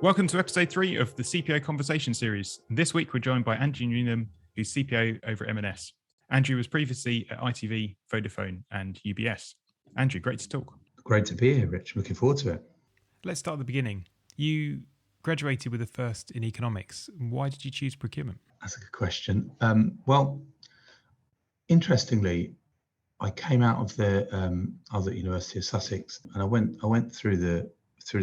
Welcome to episode 3 of the CPO Conversation series. This week we're joined by Andrew Newnham, who's CPO over at M&S. Andrew was previously at ITV, Vodafone and UBS. Andrew, great to talk. Great to be here, Rich. Looking forward to it. Let's start at the beginning. You graduated with a first in economics. Why did you choose procurement? That's a good question. Well, interestingly, I came out of I was at University of Sussex, and I went through the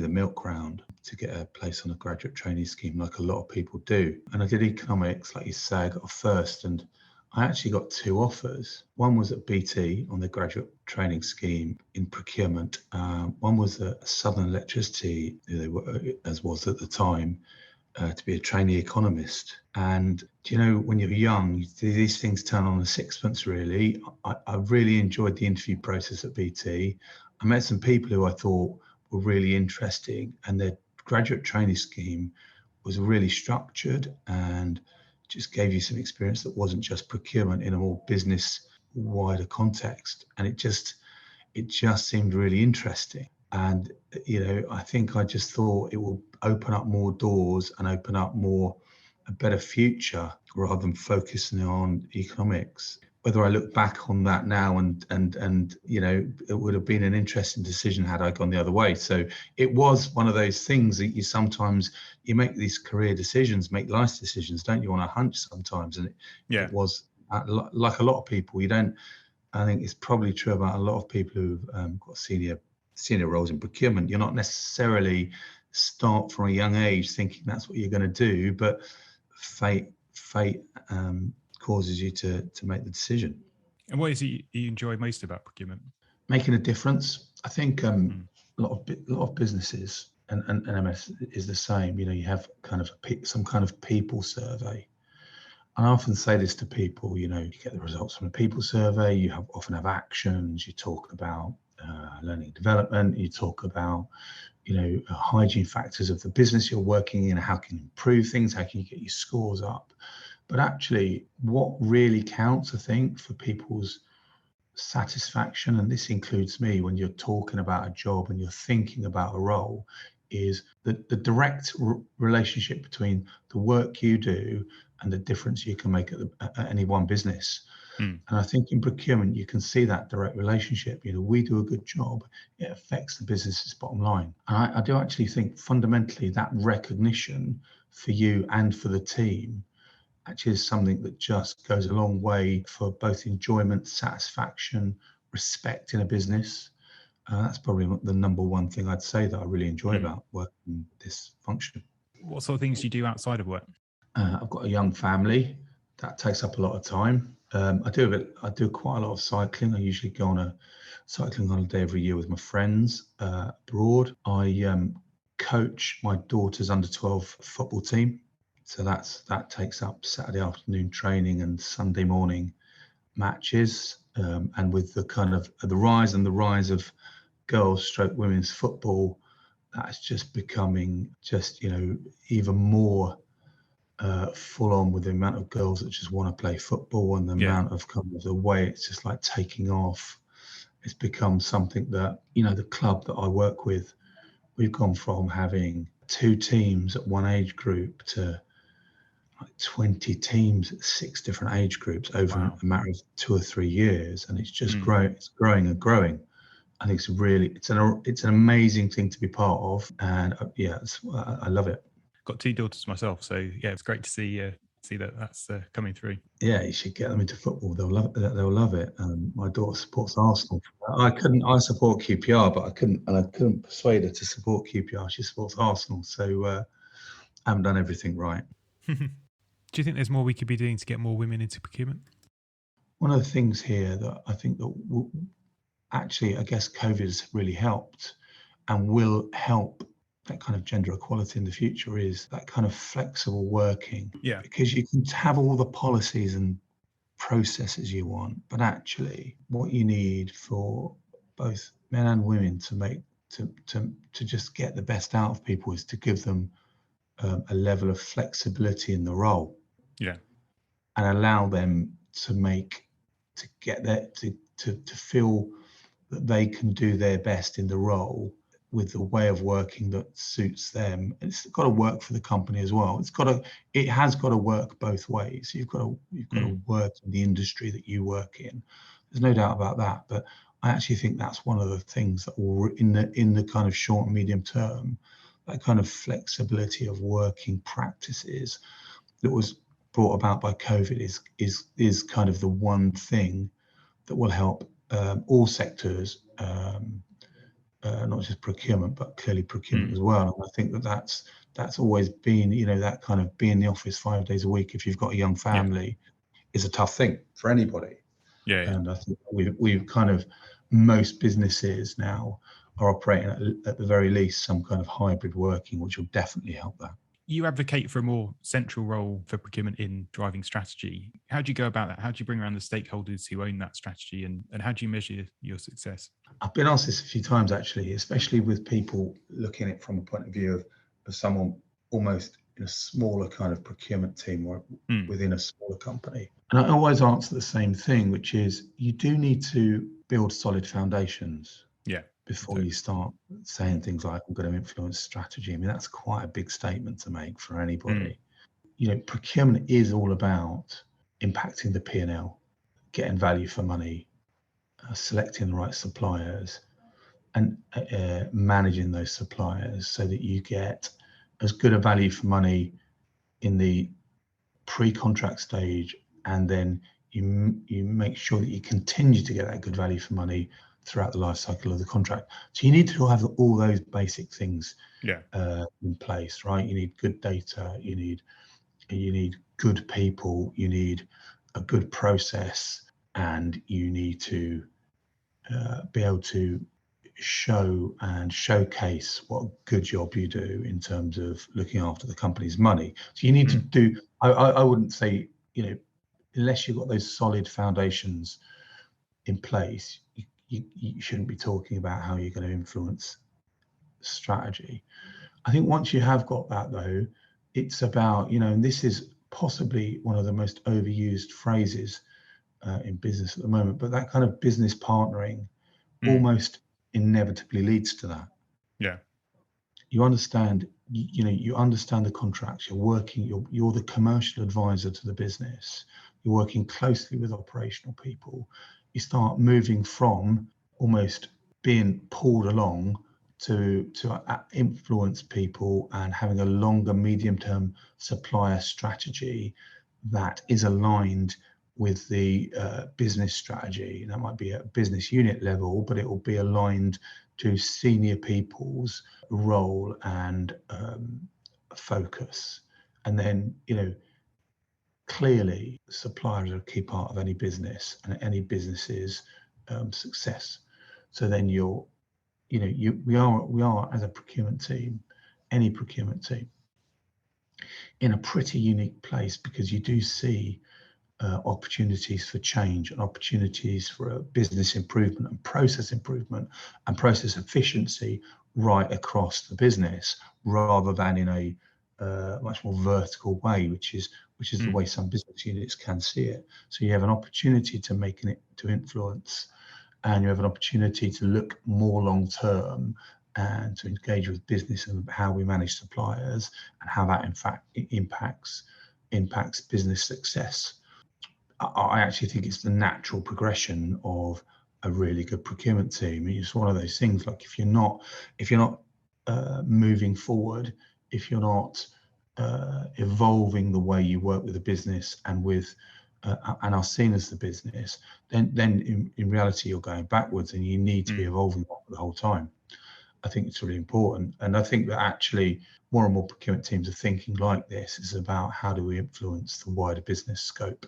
milk round to get a place on a graduate trainee scheme, like a lot of people do. And I did economics, like you say, I got a first, and I actually got 2 offers. One was at BT on the graduate training scheme in procurement. One was at Southern Electricity, as was at the time, to be a trainee economist. And do you know, when you're young, these things turn on a sixpence, really. I really enjoyed the interview process at BT. I met some people who I thought were really interesting, and their graduate trainee scheme was really structured and just gave you some experience that wasn't just procurement in a more business wider context. And it just seemed really interesting. And, I think I just thought it will open up more doors and open up a better future rather than focusing on economics. Whether I look back on that now and it would have been an interesting decision had I gone the other way. So it was one of those things that you make these career decisions, make life decisions, don't you, on a hunch sometimes? And it was like a lot of people. I think it's probably true about a lot of people who've got senior roles in procurement. You're not necessarily start from a young age thinking that's what you're going to do, but fate causes you to make the decision. And what is it you enjoy most about procurement? Making a difference. I think a lot of businesses, and M&S is the same. You have some kind of people survey. And I often say this to people. You get the results from a people survey. You often have actions. You talk about learning and development. You talk about hygiene factors of the business you're working in. How can you improve things? How can you get your scores up? But actually, what really counts, I think, for people's satisfaction, and this includes me, when you're talking about a job and you're thinking about a role, is the direct relationship between the work you do and the difference you can make at any one business. And I think in procurement, you can see that direct relationship. We do a good job, it affects the business's bottom line. And I do actually think fundamentally that recognition for you and for the team actually is something that just goes a long way for both enjoyment, satisfaction, respect in a business. That's probably the number one thing I'd say that I really enjoy about working this function. What sort of things do you do outside of work? I've got a young family. That takes up a lot of time. I do quite a lot of cycling. I usually go on a cycling holiday every year with my friends abroad. I coach my daughter's under-12 football team. So that takes up Saturday afternoon training and Sunday morning matches. And with the kind of the rise of girls/women's football, that's just becoming even more full on with the amount of girls that just want to play football and the amount of the way it's just like taking off. It's become something that, the club that I work with, we've gone from having 2 teams at one age group to like 20 teams at 6 different age groups over a matter of 2 or 3 years. And it's just growing and growing. I think it's an amazing thing to be part of. And I love it. Got 2 daughters myself, so it's great to see that's coming through. Yeah, you should get them into football. They'll love it. My daughter supports Arsenal. I support QPR, but I couldn't persuade her to support QPR. She supports Arsenal, so I haven't done everything right. Do you think there's more we could be doing to get more women into procurement? One of the things here that I think that actually, I guess COVID has really helped and will help that kind of gender equality in the future is that kind of flexible working. Yeah. Because you can have all the policies and processes you want, but actually what you need for both men and women to just get the best out of people is to give them a level of flexibility in the role. Yeah. And allow them to feel that they can do their best in the role with the way of working that suits them. It's got to work for the company as well. It has got to work both ways. You've got to work in the industry that you work in. There's no doubt about that. But I actually think that's one of the things that will, in the kind of short and medium term, that kind of flexibility of working practices that was brought about by COVID is kind of the one thing that will help all sectors, not just procurement, but clearly procurement as well. And I think that's always been, that kind of being in the office 5 days a week if you've got a young family is a tough thing for anybody. And I think we've kind of, most businesses now are operating at the very least some kind of hybrid working, which will definitely help that. You advocate for a more central role for procurement in driving strategy. How do you go about that? How do you bring around the stakeholders who own that strategy, and how do you measure your success? I've been asked this a few times, actually, especially with people looking at it from a point of view of someone almost in a smaller kind of procurement team or within a smaller company. And I always answer the same thing, which is you do need to build solid foundations. Before you start saying things like, I'm going to influence strategy. I mean, that's quite a big statement to make for anybody. Procurement is all about impacting the P&L, getting value for money, selecting the right suppliers, and managing those suppliers so that you get as good a value for money in the pre-contract stage, and then you make sure that you continue to get that good value for money throughout the life cycle of the contract. So you need to have all those basic things in place, right? You need good data, you need good people, you need a good process, and you need to be able to show and showcase what a good job you do in terms of looking after the company's money. So you need to do, I wouldn't say, unless you've got those solid foundations in place, you shouldn't be talking about how you're going to influence strategy. I think once you have got that, though, it's about, and this is possibly one of the most overused phrases in business at the moment, but that kind of business partnering almost inevitably leads to that. You understand, you understand the contracts, you're working, you're the commercial advisor to the business, you're working closely with operational people. You start moving from almost being pulled along to influence people and having a longer medium-term supplier strategy that is aligned with the business strategy. And that might be at a business unit level, but it will be aligned to senior people's role and focus. And then, clearly suppliers are a key part of any business and any business's success. So then we are as a procurement team, any procurement team, in a pretty unique place, because you do see opportunities for change and opportunities for business improvement and process efficiency right across the business, rather than in a much more vertical way, which is the way some business units can see it. So you have an opportunity to influence, and you have an opportunity to look more long term and to engage with business and how we manage suppliers and how that in fact impacts business success. I actually think it's the natural progression of a really good procurement team. It's one of those things, like if you're not moving forward, if you're not evolving the way you work with the business and and are seen as the business, then in reality you're going backwards, and you need to be evolving the whole time. I think it's really important, and I think that actually more and more procurement teams are thinking like this. It's about how do we influence the wider business scope.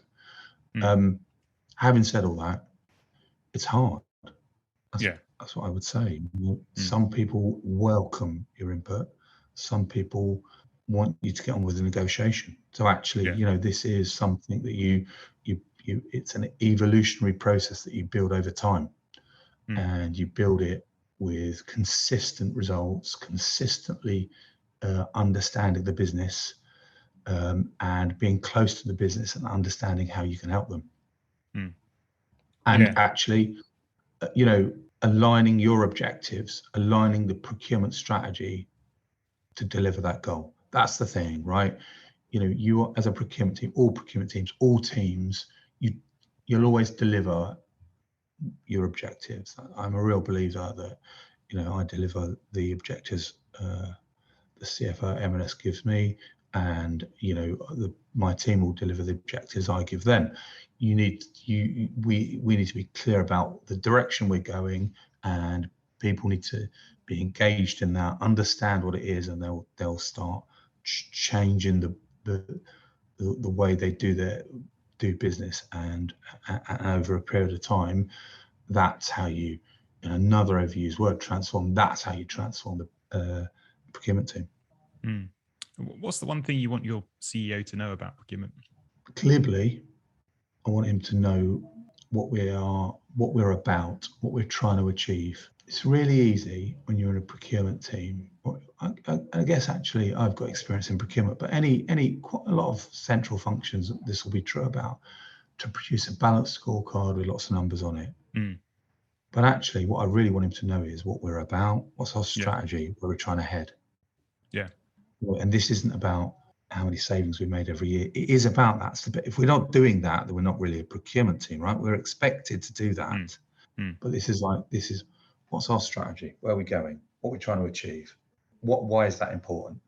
Having said all that, it's hard. That's what I would say. Some people welcome your input. Some people want you to get on with the negotiation. So actually, this is something that it's an evolutionary process that you build over time, and you build it with consistent results, consistently understanding the business, and being close to the business and understanding how you can help them. And actually, aligning your objectives, aligning the procurement strategy to deliver that goal. That's the thing, right? You as a procurement team, all procurement teams, all teams, you'll always deliver your objectives. I'm a real believer that, I deliver the objectives the CFO at M&S gives me, and my team will deliver the objectives I give them. We need to be clear about the direction we're going, and people need to be engaged in that, understand what it is, and they'll start changing the way they do business, and over a period of time, that's how you, another overused word, transform. That's how you transform the procurement team. What's the one thing you want your CEO to know about procurement? Glibly, I want him to know what we are, what we're about, what we're trying to achieve. It's really easy when you're in a procurement team. I guess actually I've got experience in procurement, but quite a lot of central functions, this will be true about, to produce a balanced scorecard with lots of numbers on it. But actually what I really want him to know is what we're about, what's our strategy, where we're trying to head. Yeah. And this isn't about how many savings we made every year. It is about that. If we're not doing that, then we're not really a procurement team, right? We're expected to do that. But this is what's our strategy? Where are we going? What are we trying to achieve? Why is that important?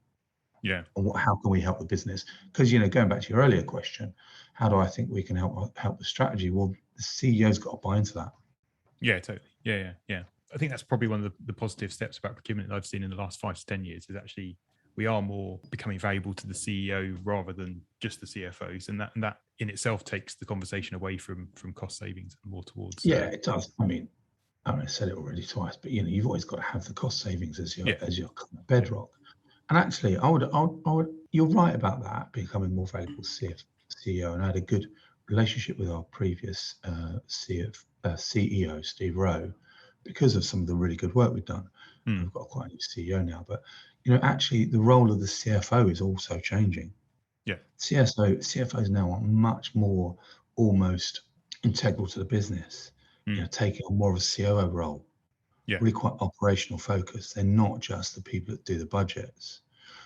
Yeah. And how can we help the business? Because, going back to your earlier question, how do I think we can help the strategy? Well, the CEO's got to buy into that. Yeah, totally. Yeah. I think that's probably one of the positive steps about procurement that I've seen in the last 5 to 10 years is actually we are more becoming valuable to the CEO rather than just the CFOs, and that in itself takes the conversation away from cost savings and more towards. Yeah, it does. I said it already twice, but you've always got to have the cost savings as your bedrock. And actually, I would. You're right about that becoming more valuable CEO. And I had a good relationship with our previous CEO, Steve Rowe, because of some of the really good work we've done. We've got quite a new CEO now, but actually the role of the CFO is also changing. Yeah. CFOs now are much more almost integral to the business, taking on more of a COO role, really quite operational focus. They're not just the people that do the budgets.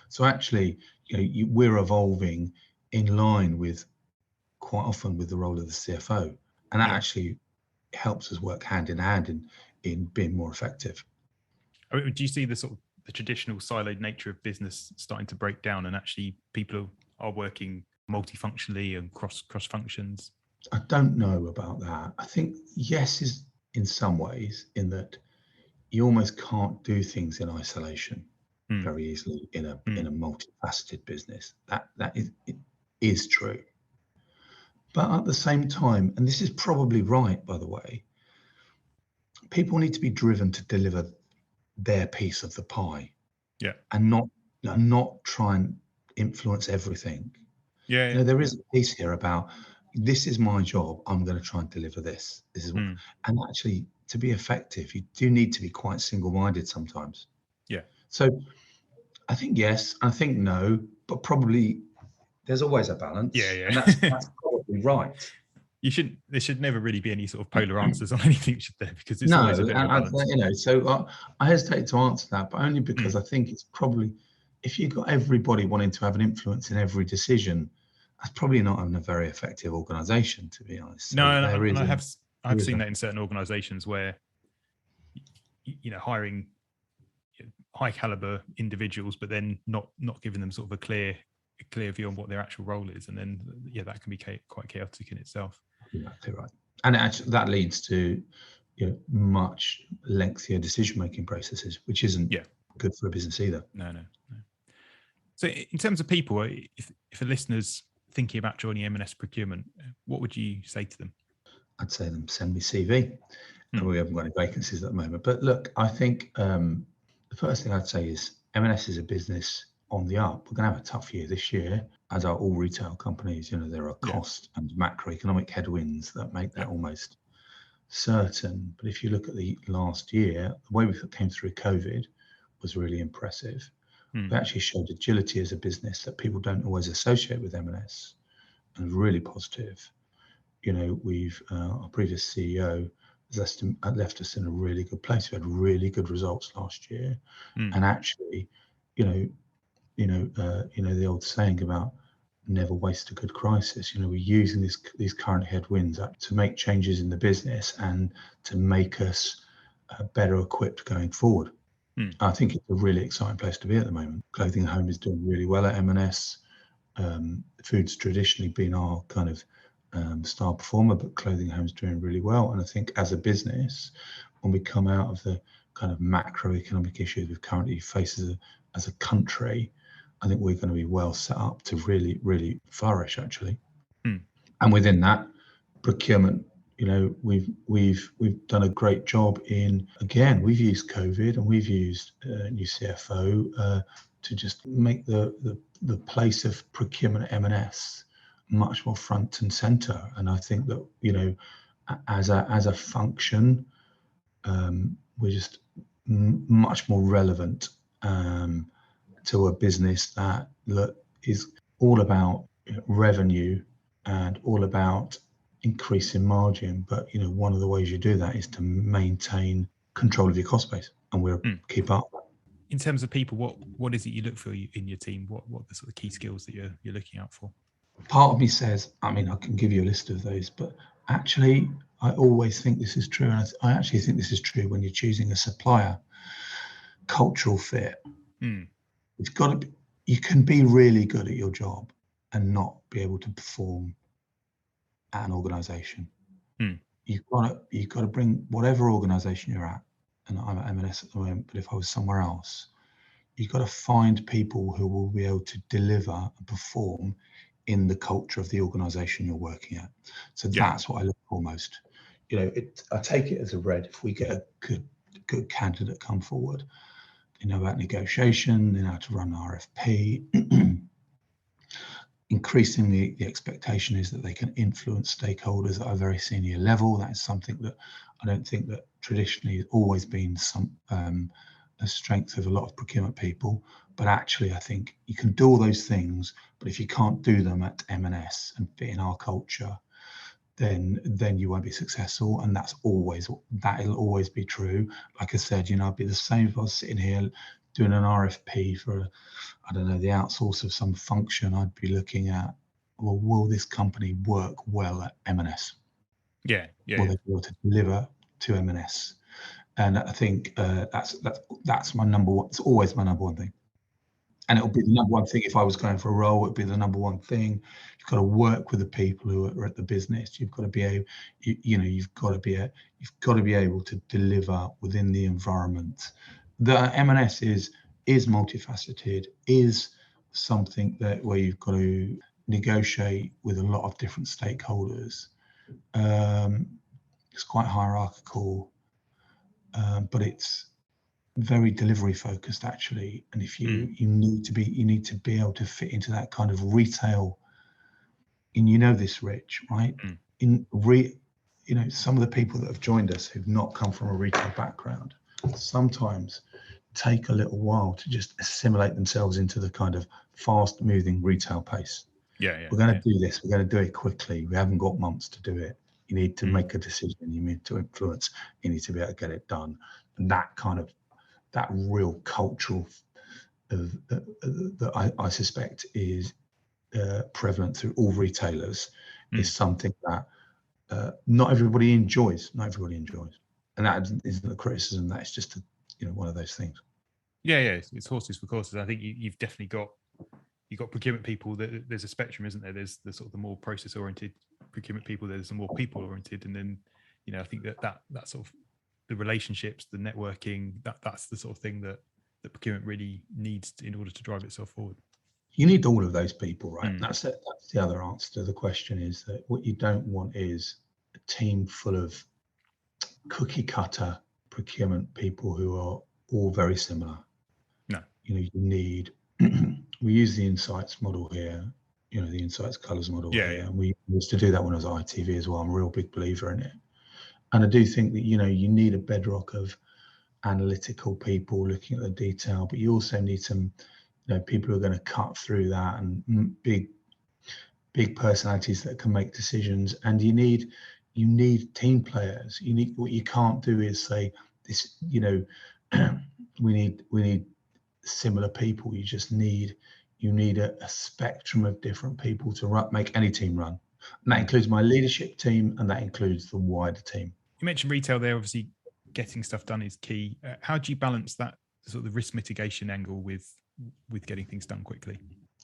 So actually, we're evolving in line with quite often with the role of the CFO, and that actually helps us work hand in hand in being more effective. Do you see the sort of the traditional siloed nature of business starting to break down, and actually people are working multifunctionally and cross functions? I don't know about that. I think yes is in some ways, in that you almost can't do things in isolation very easily in a multifaceted business. That is true. But at the same time, and this is probably right, by the way, people need to be driven to deliver their piece of the pie, and not try and influence everything. There is a piece here about this is my job. I'm going to try and deliver this. This is and actually to be effective, you do need to be quite single-minded sometimes. Yeah. So I think yes, I think no, but probably there's always a balance. Yeah. And that's probably right. There should never really be any sort of polar answers on anything, should there? Because it's always a bit of a balance. So I hesitate to answer that, but only because I think it's probably, if you've got everybody wanting to have an influence in every decision, that's probably not a very effective organisation, to be honest. So I've seen that in certain organisations where, hiring high caliber individuals, but then not giving them sort of a clear view on what their actual role is, and then that can be quite chaotic in itself. Exactly right, and actually that leads to much lengthier decision-making processes, which isn't good for a business either. No. So in terms of people, if a listener's thinking about joining M&S procurement, what would you say to them? I'd say them send me CV. And we haven't got any vacancies at the moment, but look, I think the first thing I'd say is M&S is a business on the up. We're going to have a tough year this year, as are all retail companies. There are cost and macroeconomic headwinds that make that almost certain. But if you look at the last year, the way we came through COVID was really impressive. We actually showed agility as a business that people don't always associate with M&S, and really positive. We've our previous CEO left us in a really good place. We had really good results last year, and actually, the old saying about never waste a good crisis. We're using these current headwinds to make changes in the business and to make us better equipped going forward. I think it's a really exciting place to be at the moment. Clothing & Home is doing really well at M&S. Food's traditionally been our kind of star performer, but Clothing & Home is doing really well. And I think as a business, when we come out of the kind of macroeconomic issues we've currently faced as a country, I think we're going to be well set up to really, really flourish, actually. And within that, procurement, we've done a great job in, again, we've used COVID and we've used new CFO to just make the place of procurement at M&S much more front and center. And I think that, as a function, we're just much more relevant to a business that is all about revenue and all about increasing margin. But one of the ways you do that is to maintain control of your cost base, and we'll keep up. In terms of people, what is it you look for in your team? What are the sort of key skills that you're looking out for? Part of me says, I can give you a list of those, but actually I always think this is true, and I actually think this is true when you're choosing a supplier. Cultural fit. You've got to you can be really good at your job and not be able to perform at an organisation. You've got to bring whatever organisation you're at, and I'm at M&S at the moment, but if I was somewhere else, you've got to find people who will be able to deliver and perform in the culture of the organisation you're working at. So that's what I look for most. I take it as a read. If we get a good candidate come forward, they know about negotiation, they know how to run an RFP. Increasingly, the expectation is that they can influence stakeholders at a very senior level. That is something that I don't think that traditionally has always been a strength of a lot of procurement people. But actually, I think you can do all those things, but if you can't do them at M&S and fit in our culture, then you won't be successful. And that'll always be true. Like I said, I'd be the same if I was sitting here doing an RFP for, the outsource of some function. I'd be looking at, well, will this company work well at M&S? Will they be able to deliver to M&S? And I think that's my number one. It's always my number one thing. And it'll be the number one thing if I was going for a role. It'd be the number one thing. You've got to work with the people who are at the business. You've got to be able, you've got to be able to deliver within the environment. The M&S is multifaceted, is something where you've got to negotiate with a lot of different stakeholders. It's quite hierarchical, but it's very delivery focused, actually. And if you need to be able to fit into that kind of retail, and this, Rich, right? Some of the people that have joined us who've not come from a retail background sometimes take a little while to just assimilate themselves into the kind of fast moving retail pace. We're going to do this. We're going to do it quickly. We haven't got months to do it. You need to make a decision. You need to influence. You need to be able to get it done. And that real cultural that I suspect is prevalent through all retailers is something that not everybody enjoys. And that isn't a criticism. That's just one of those things. It's horses for courses. I think you've definitely got procurement people. There's a spectrum, isn't there? There's the sort of the more process oriented procurement people. There's the more people oriented, and then I think that sort of the relationships, the networking, that's the sort of thing that procurement really needs in order to drive itself forward. You need all of those people, right? That's it. That's the other answer to the question, is that what you don't want is a team full of cookie cutter procurement people who are all very similar. No. You need, we use the insights model here, the insights colours model here. And we used to do that when I was at ITV as well. I'm a real big believer in it. And I do think that, you need a bedrock of analytical people looking at the detail, but you also need some, people who are going to cut through that, and big personalities that can make decisions. And you need you need team players. What you can't do is say this, we need similar people. You need a spectrum of different people to make any team run. And that includes my leadership team, and that includes the wider team. You mentioned retail there. Obviously, getting stuff done is key. How do you balance that sort of the risk mitigation angle with getting things done quickly?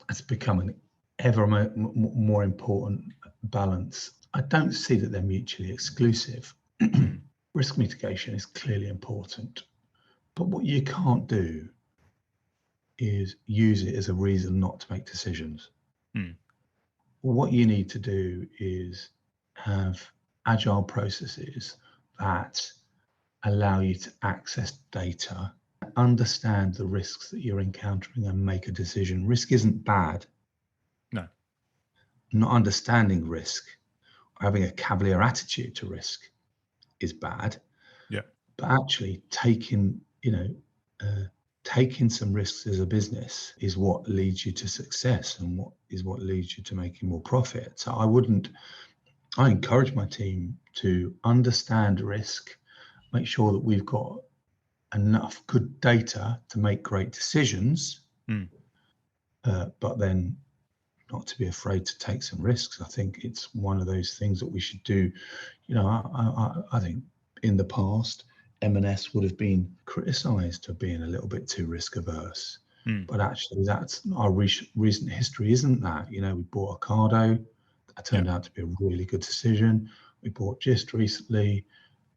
It's become an ever more important balance. I don't see that they're mutually exclusive. Risk mitigation is clearly important, but what you can't do is use it as a reason not to make decisions. What you need to do is have agile processes that allow you to access data, understand the risks that you're encountering, and make a decision. Risk isn't bad. No. Not understanding risk, or having a cavalier attitude to risk, is bad. Yeah. But actually taking some risks as a business is what leads you to success, and what leads you to making more profit. So I encourage my team to understand risk, make sure that we've got enough good data to make great decisions, but then not to be afraid to take some risks. I think it's one of those things that we should do. I think in the past, M&S would have been criticised for being a little bit too risk averse, but actually that's our recent history, isn't that? We bought Ocado. That turned out to be a really good decision. We bought Gist recently.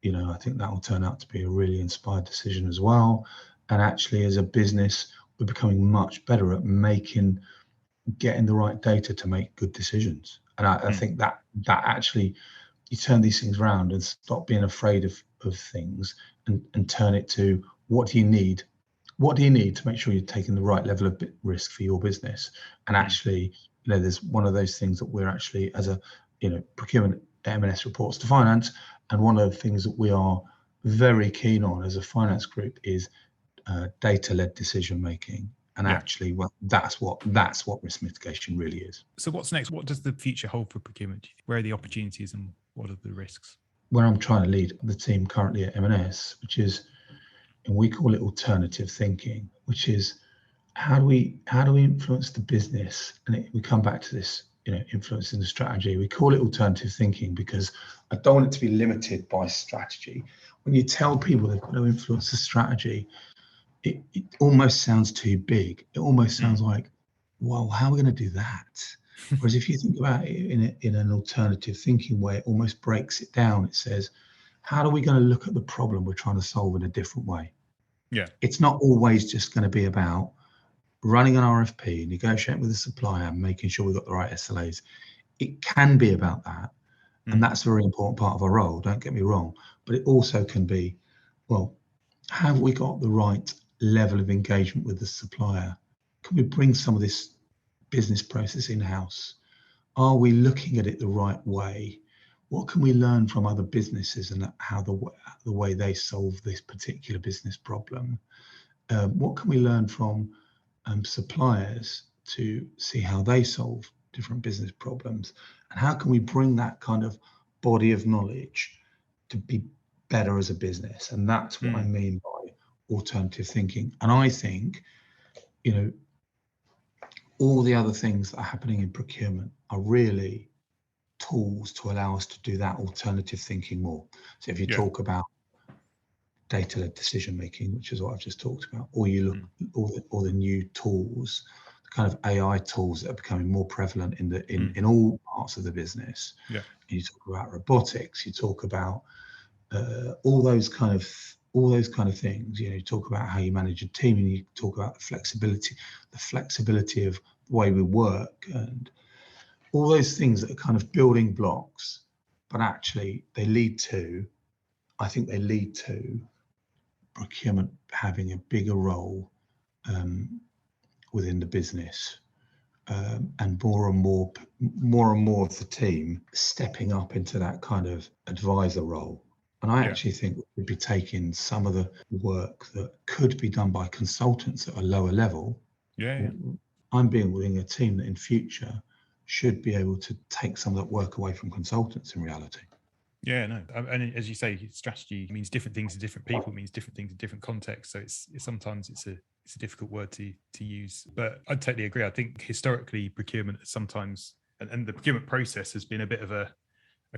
I think that will turn out to be a really inspired decision as well. And actually, as a business, we're becoming much better at getting the right data to make good decisions. And I think that actually, you turn these things around and stop being afraid of things, and turn it to, what do you need? What do you need to make sure you're taking the right level of risk for your business? And actually, there's one of those things that we're actually, as a, procurement, M&S reports to finance. And one of the things that we are very keen on as a finance group is data-led decision making. And actually, that's what risk mitigation really is. So what's next? What does the future hold for procurement? Where are the opportunities and what are the risks? Where I'm trying to lead the team currently at M&S, which is, and we call it alternative thinking, which is how do we influence the business? And we come back to this, influencing the strategy. We call it alternative thinking because I don't want it to be limited by strategy. When you tell people they've got to influence the strategy, it almost sounds too big. It almost sounds like, well, how are we going to do that? Whereas if you think about it in an alternative thinking way, it almost breaks it down. It says, how are we going to look at the problem we're trying to solve in a different way? Yeah. It's not always just going to be about running an RFP, negotiating with the supplier, and making sure we've got the right SLAs. It can be about that. And that's a very important part of our role, don't get me wrong. But it also can be, well, have we got the right level of engagement with the supplier? Can we bring some of this business process in-house? Are we looking at it the right way? What can we learn from other businesses and how the way they solve this particular business problem? What can we learn from suppliers to see how they solve different business problems? And how can we bring that kind of body of knowledge to be better as a business? And that's what I mean by alternative thinking. And I think, all the other things that are happening in procurement are really tools to allow us to do that alternative thinking more. So if you talk about data-led decision making, which is what I've just talked about, or you look all the new tools, the kind of AI tools that are becoming more prevalent in all parts of the business. Yeah. You talk about robotics, you talk about all those kind of things. You talk about how you manage a team, and you talk about the flexibility of the way we work, and all those things that are kind of building blocks, but actually they lead to procurement having a bigger role within the business, and more and more of the team stepping up into that kind of advisor role. And I actually think we'd be taking some of the work that could be done by consultants at a lower level. I'm building a team that in future should be able to take some of that work away from consultants in reality. Yeah, no, and as you say, strategy means different things to different people, means different things in different contexts. So sometimes it's a difficult word to use, but I totally agree. I think historically procurement has sometimes, and the procurement process has been a bit of a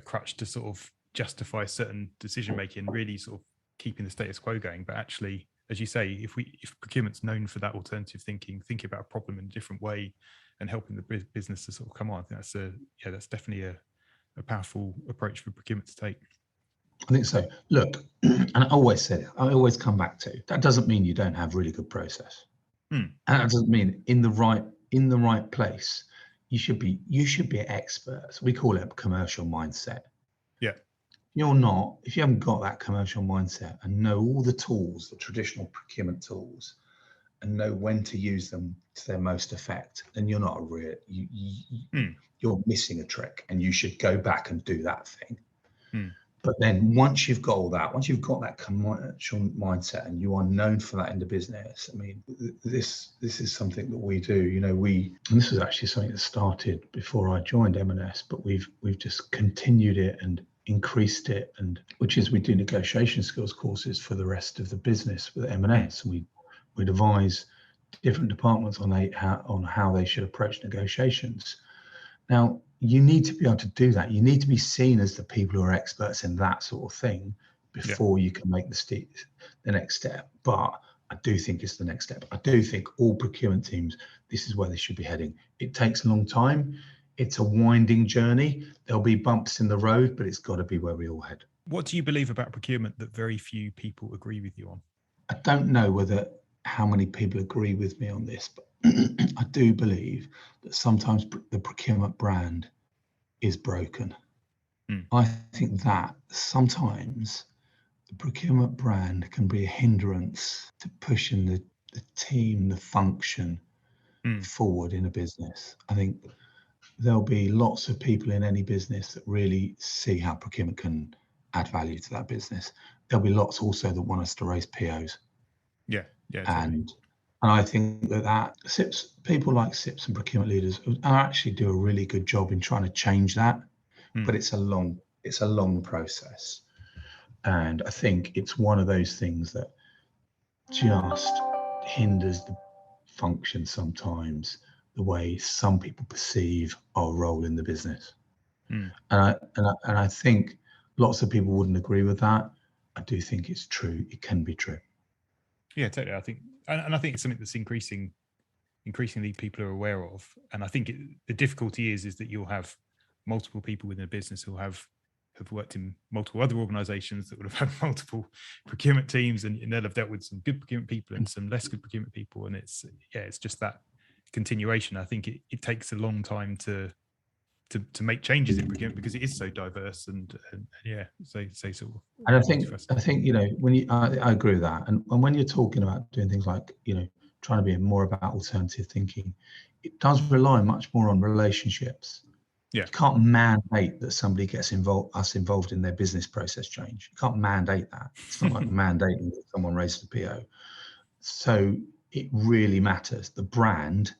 crutch to sort of justify certain decision making, really sort of keeping the status quo going. But actually, as you say, if procurement's known for that alternative thinking about a problem in a different way, and helping the business to sort of come on, I think that's definitely a powerful approach for procurement to take. I think so. Look, and I always say it, I always come back to, that doesn't mean you don't have really good process. And that doesn't mean in the right place, you should be experts. We call it commercial mindset. Yeah. If you haven't got that commercial mindset and know all the tools, the traditional procurement tools, and know when to use them to their most effect, then you're not a real, you're missing a trick, and you should go back and do that thing. But then once you've got all that, once you've got that commercial mindset and you are known for that in the business, I mean, this is something that we do, and this was actually something that started before I joined M&S, but we've just continued it and increased it, and which is we do negotiation skills courses for the rest of the business with M&S. And we advise different departments on how they should approach negotiations. Now, you need to be able to do that. You need to be seen as the people who are experts in that sort of thing before you can make the next step. But I do think it's the next step. I do think all procurement teams, this is where they should be heading. It takes a long time. It's a winding journey. There'll be bumps in the road, but it's got to be where we all head. What do you believe about procurement that very few people agree with you on? I don't know how many people agree with me on this, but I do believe that sometimes the procurement brand is broken. I think that sometimes the procurement brand can be a hindrance to pushing the team, the function forward in a business. I think there'll be lots of people in any business that really see how procurement can add value to that business. There'll be lots also that want us to raise POs. Yeah. And I think that people like SIPs and procurement leaders actually do a really good job in trying to change that, but it's a long process. And I think it's one of those things that just hinders the function sometimes, the way some people perceive our role in the business. And I think lots of people wouldn't agree with that. I do think it's true. It can be true. Yeah, totally. I think it's something that's increasingly people are aware of. And I think the difficulty is that you'll have multiple people within a business who have worked in multiple other organizations that would have had multiple procurement teams, and they'll have dealt with some good procurement people and some less good procurement people. And it's just that continuation. I think it takes a long time to make changes in procurement because it is so diverse and sort of. And I think when I agree with that, and when you're talking about doing things like trying to be more about alternative thinking, it does rely much more on relationships. You can't mandate that somebody gets involved in their business process change. You can't mandate that. It's not like mandating that someone raises a PO. So it really matters. The brand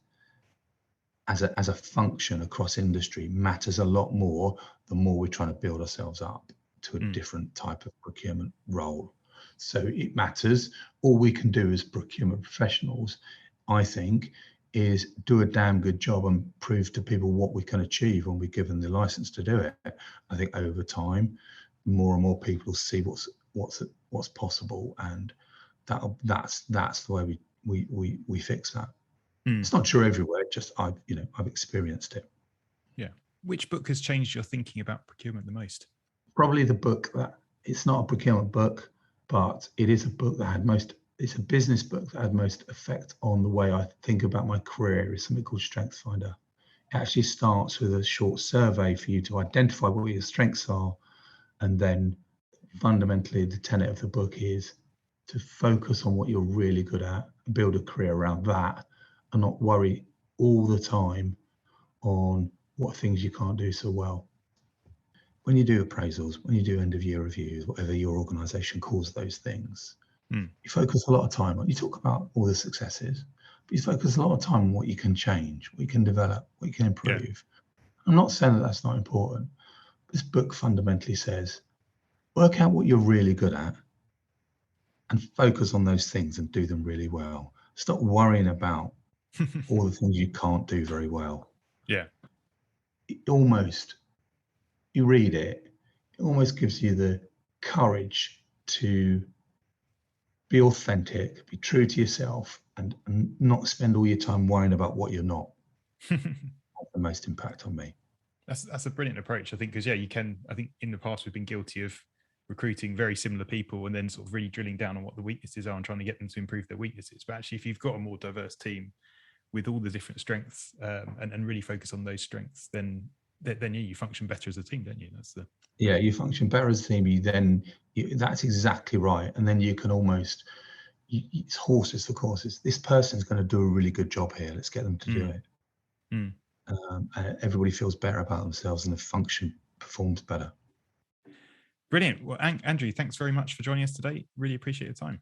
as a function across industry matters a lot more the more we're trying to build ourselves up to a different type of procurement role. So it matters. All we can do as procurement professionals, I think, is do a damn good job and prove to people what we can achieve when we're given the license to do it. I think over time, more and more people see what's possible, and that's the way we fix that. It's not true everywhere. Just I've experienced it. Yeah. Which book has changed your thinking about procurement the most? Probably the book that it's not a procurement book, but it is a book that it's a business book that had most effect on the way I think about my career. Is something called Strength Finder. It actually starts with a short survey for you to identify what your strengths are, and then fundamentally the tenet of the book is to focus on what you're really good at, build a career around that, and not worry all the time on what things you can't do so well. When you do appraisals, when you do end of year reviews, whatever your organization calls those things, you focus a lot of time on, you talk about all the successes, but you focus a lot of time on what you can change, what you can develop, what you can improve. I'm not saying that that's not important. This book fundamentally says, Work out what you're really good at and focus on those things and do them really well. Stop worrying about all the things you can't do very well. Yeah. You read it, it almost gives you the courage to be authentic, be true to yourself, and not spend all your time worrying about what you're not. That's the most impact on me. That's a brilliant approach, I think, because you can. I think in the past we've been guilty of recruiting very similar people and then sort of really drilling down on what the weaknesses are and trying to get them to improve their weaknesses. But actually, if you've got a more diverse team with all the different strengths and really focus on those strengths, then you function better as a team, don't you? You function better as a team. That's exactly right, and then you can almost. It's horses for courses. This person's going to do a really good job here. Let's get them to do it. And everybody feels better about themselves and the function performs better. Brilliant. Well, Andrew, thanks very much for joining us today. Really appreciate your time.